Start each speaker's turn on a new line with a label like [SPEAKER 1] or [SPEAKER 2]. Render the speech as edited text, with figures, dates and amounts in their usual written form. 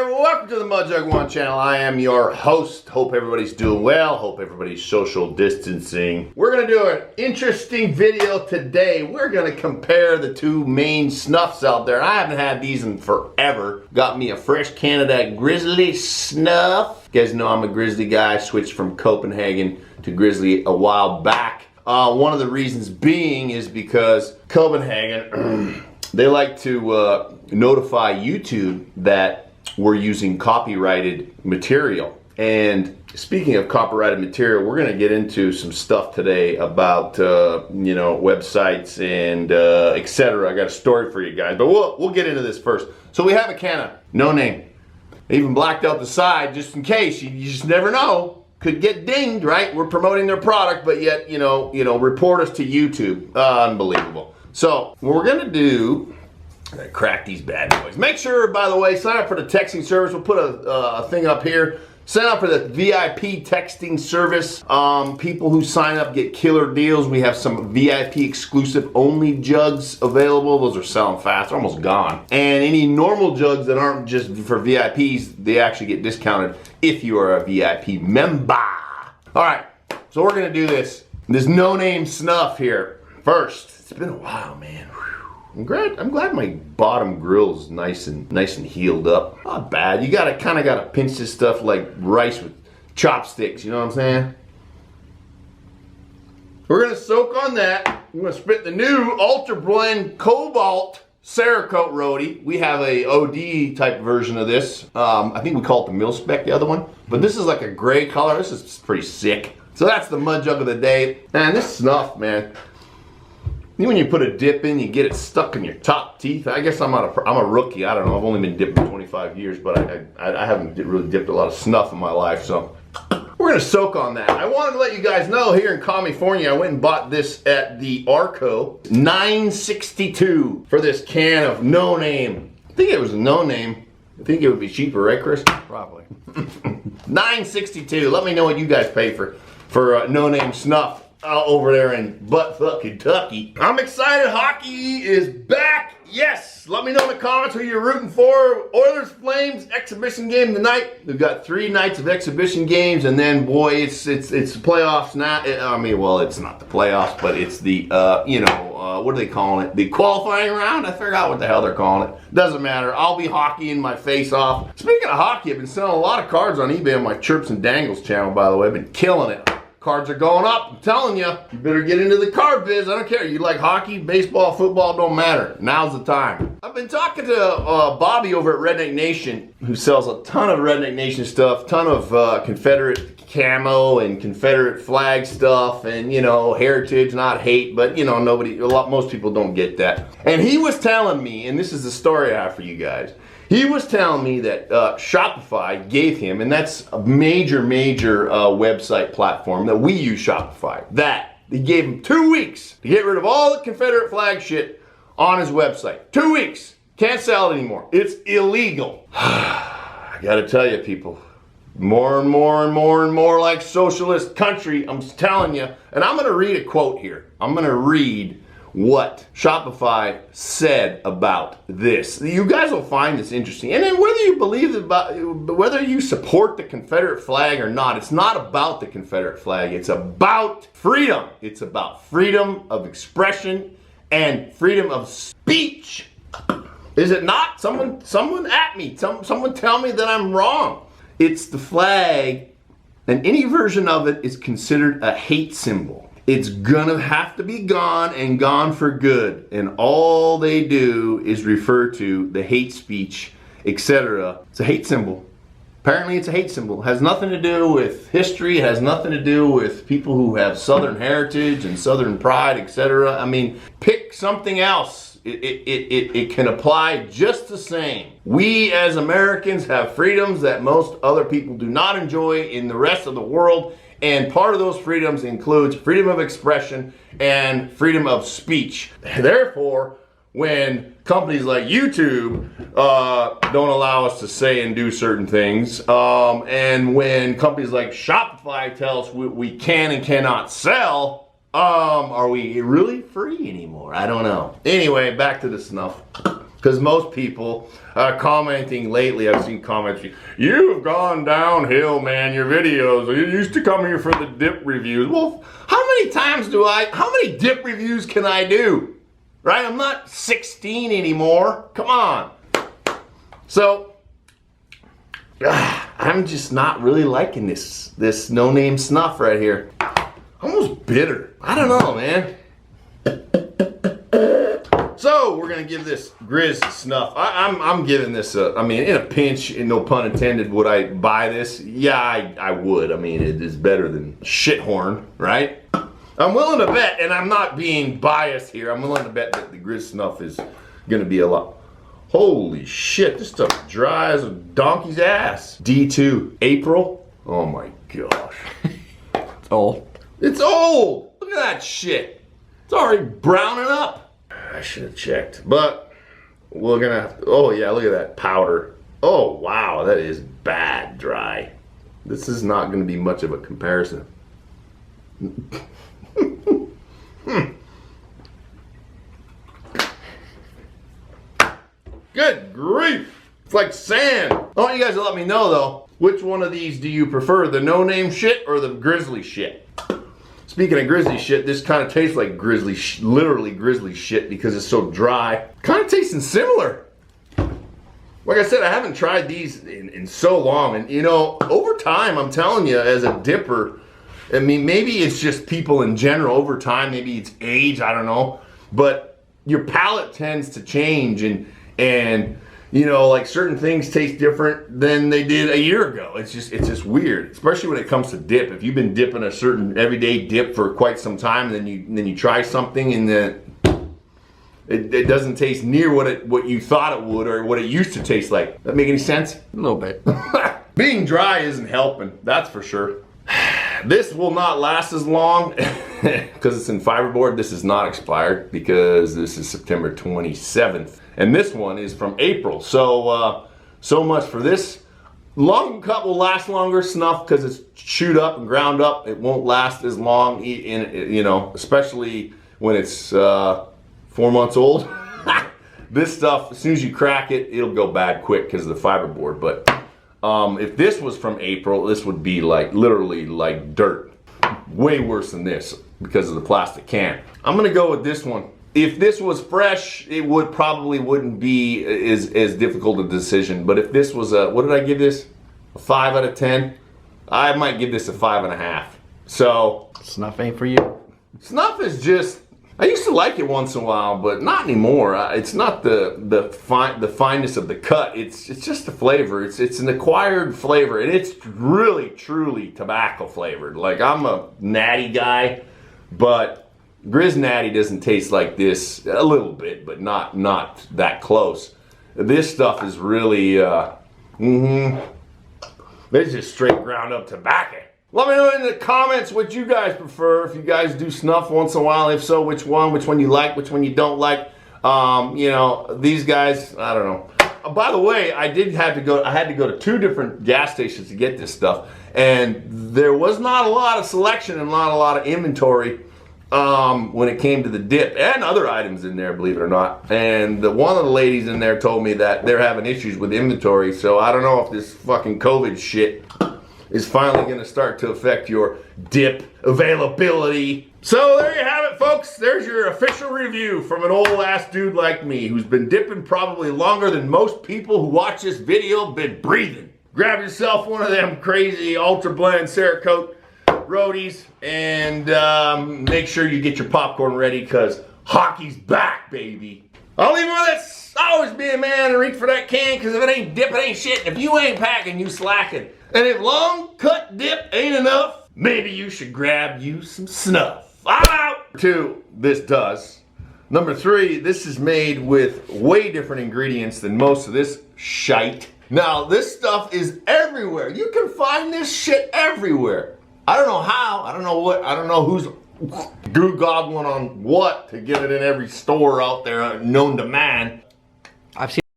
[SPEAKER 1] welcome to the MJVIP channel. I am your host. Hope everybody's doing well. Hope everybody's social distancing. We're going to do an interesting video today. We're going to compare the two main snuffs out there. I haven't had these in forever. Got me a fresh can of that Grizzly snuff. You guys know I'm a Grizzly guy. Switched from Copenhagen to Grizzly a while back. One of the reasons being is because Copenhagen, they like to notify YouTube that we're using copyrighted material. And speaking of copyrighted material, we're going to get into some stuff today about websites and etc. I got a story for you guys, but we'll get into this first. So we have a can of no name. I even blacked out the side just in case. You just never know. Could get dinged, right? We're promoting their product, but yet report us to YouTube. Unbelievable. So what we're going to do, crack these bad boys. Make sure, by the way, sign up for the texting service. We'll put a thing up here. Sign up for the VIP texting service. People who sign up get killer deals. We have some VIP exclusive only jugs available. Those are selling fast. They're almost gone. And any normal jugs that aren't just for VIPs, they actually get discounted if you are a VIP member. All right, so we're gonna do this no-name snuff here. First, it's been a while, man. I'm glad my bottom grill's nice and healed up. Not bad. You kind of gotta pinch this stuff like rice with chopsticks. You know what I'm saying? We're gonna soak on that. I'm gonna spit the new Ultra Blend Cobalt Cerakote Roadie. We have a OD type version of this. I think we call it the mil spec, the other one. But this is like a gray color. This is pretty sick. So that's the mud jug of the day. Man, this snuff, man. When you put a dip in, you get it stuck in your top teeth. I guess I'm a rookie. I don't know. I've only been dipping 25 years, but I haven't really dipped a lot of snuff in my life. So we're gonna soak on that. I wanted to let you guys know here in California, I went and bought this at the Arco. $9.62 for this can of no name. I think it was a no name. I think it would be cheaper, right, Chris? Probably. $9.62. Let me know what you guys pay for no name snuff. Over there in buttfuck Kentucky. I'm excited. Hockey is back. Yes. Let me know in the comments who you're rooting for. Oilers Flames exhibition game tonight. We've got 3 nights of exhibition games, and then boy, it's the playoffs now. I mean, well, it's not the playoffs, but it's the what are they calling it? The qualifying round. I forgot what the hell they're calling it. Doesn't matter. I'll be hockeying my face off. Speaking of hockey, I've been selling a lot of cards on eBay on my Chirps and Dangles channel. By the way, I've been killing it. Cards are going up. I'm telling you, you better get into the card biz. I don't care. You like hockey, baseball, football, don't matter. Now's the time. I've been talking to Bobby over at Redneck Nation, who sells a ton of Redneck Nation stuff, ton of Confederate camo and Confederate flag stuff, and heritage, not hate, but most people don't get that. And he was telling me, and this is the story I have for you guys. He was telling me that Shopify gave him, and that's a major website platform that we use, Shopify, that they gave him 2 weeks to get rid of all the Confederate flag shit on his website. 2 weeks. Can't sell it anymore. It's illegal. I gotta tell you, people, more and more like socialist country, I'm telling you. And I'm gonna read a quote here. I'm gonna read what Shopify said about this. You guys will find this interesting. And then whether you whether you support the Confederate flag or not, it's not about the Confederate flag. It's about freedom. It's about freedom of expression and freedom of speech. Is it not? Someone at me. Someone tell me that I'm wrong. It's the flag, and any version of it is considered a hate symbol. It's gonna have to be gone, and gone for good. And all they do is refer to the hate speech, etc. It's a hate symbol. Apparently it's a hate symbol. It has nothing to do with history. It has nothing to do with people who have Southern heritage and Southern pride, etc. I mean, pick something else. It can apply just the same. We as Americans have freedoms that most other people do not enjoy in the rest of the world. And part of those freedoms includes freedom of expression and freedom of speech. Therefore, when companies like YouTube don't allow us to say and do certain things, and when companies like Shopify tell us we can and cannot sell, are we really free anymore? I don't know. Anyway, back to the snuff. Because most people are commenting lately, I've seen comments, you've gone downhill, man, your videos. You used to come here for the dip reviews. Well, how many dip reviews can I do? Right? I'm not 16 anymore. Come on. So, I'm just not really liking this no-name snuff right here. Almost bitter. I don't know, man. So we're gonna give this Grizz snuff. I'm giving this I mean, in a pinch, and no pun intended, would I buy this? Yeah, I would. I mean, it is better than Shithorn, right? I'm willing to bet, and I'm not being biased here, I'm willing to bet that the Grizz snuff is gonna be a lot. Holy shit, this stuff dry as a donkey's ass. D2, April. Oh my gosh.
[SPEAKER 2] It's old.
[SPEAKER 1] It's old. Look at that shit. It's already browning up. I should have checked, but we're gonna have to, oh yeah, look at that powder. Oh wow, that is bad dry. This is not gonna be much of a comparison. Good grief, it's like sand. I want you guys to let me know though, which one of these do you prefer, the no-name shit or the Grizzly shit? Speaking of Grizzly shit, this kind of tastes like Grizzly, literally Grizzly shit because it's so dry. Kind of tasting similar. Like I said, I haven't tried these in so long. And you know, over time, I'm telling you, as a dipper, I mean, maybe it's just people in general over time, maybe it's age, I don't know. But your palate tends to change and you know, like certain things taste different than they did a year ago. It's just weird, especially when it comes to dip. If you've been dipping a certain everyday dip for quite some time, and then you try something and then it doesn't taste near what you thought it would or what it used to taste like. That make any sense?
[SPEAKER 2] A little bit.
[SPEAKER 1] Being dry isn't helping, that's for sure. This will not last as long because it's in fiberboard. This is not expired because this is September 27th. And this one is from April. So, so much for this. Long cut will last longer. Snuff, because it's chewed up and ground up, it won't last as long, you know, especially when it's 4 months old. This stuff, as soon as you crack it, it'll go bad quick because of the fiberboard. But if this was from April, this would be like literally like dirt. Way worse than this because of the plastic can. I'm gonna go with this one. If this was fresh, it probably wouldn't be as difficult a decision. But if this was what did I give this? A 5 out of 10? I might give this a 5.5. So
[SPEAKER 2] Snuff ain't for you.
[SPEAKER 1] Snuff is just, I used to like it once in a while, but not anymore. It's not the fineness of the cut. It's just the flavor. It's an acquired flavor, and it's really truly tobacco flavored. Like, I'm a natty guy, but Grizz Natty doesn't taste like this. A little bit, but not that close. This stuff is really it's just straight ground up tobacco. Let me know in the comments what you guys prefer. If you guys do snuff once in a while, if so, which one you like, which one you don't like. You know, these guys, I don't know. By the way, I had to go to 2 different gas stations to get this stuff, and there was not a lot of selection and not a lot of inventory when it came to the dip and other items in there, believe it or not. And one of the ladies in there told me that they're having issues with inventory, so I don't know if this fucking COVID shit is finally going to start to affect your dip availability. So there you have it, folks. There's your official review from an old ass dude like me who's been dipping probably longer than most people who watch this video been breathing. Grab yourself one of them crazy Ultra Blend Cerakote roadies and make sure you get your popcorn ready because hockey's back, baby. I'll leave it with this. Always be a man and reach for that can because if it ain't dip, it ain't shit. If you ain't packing, you slacking. And if long cut dip ain't enough, maybe you should grab you some snuff. I'm out. 2, this does. Number 3, this is made with way different ingredients than most of this shite. Now, this stuff is everywhere. You can find this shit everywhere. I don't know how, I don't know what, I don't know who's googling on what to get it in every store out there known to man.
[SPEAKER 2] I've seen